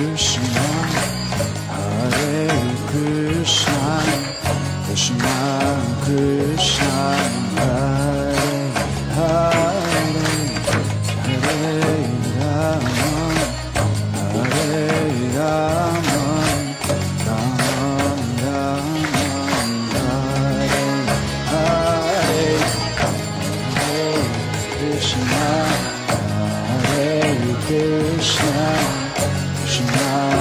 Krishna, Hare Krishna, Krishna Krishna, Hare Hare, Hare Rama, Hare Rama, Rama Rama, Hare Hare, Hare Krishna, Hare Krishna, Krishna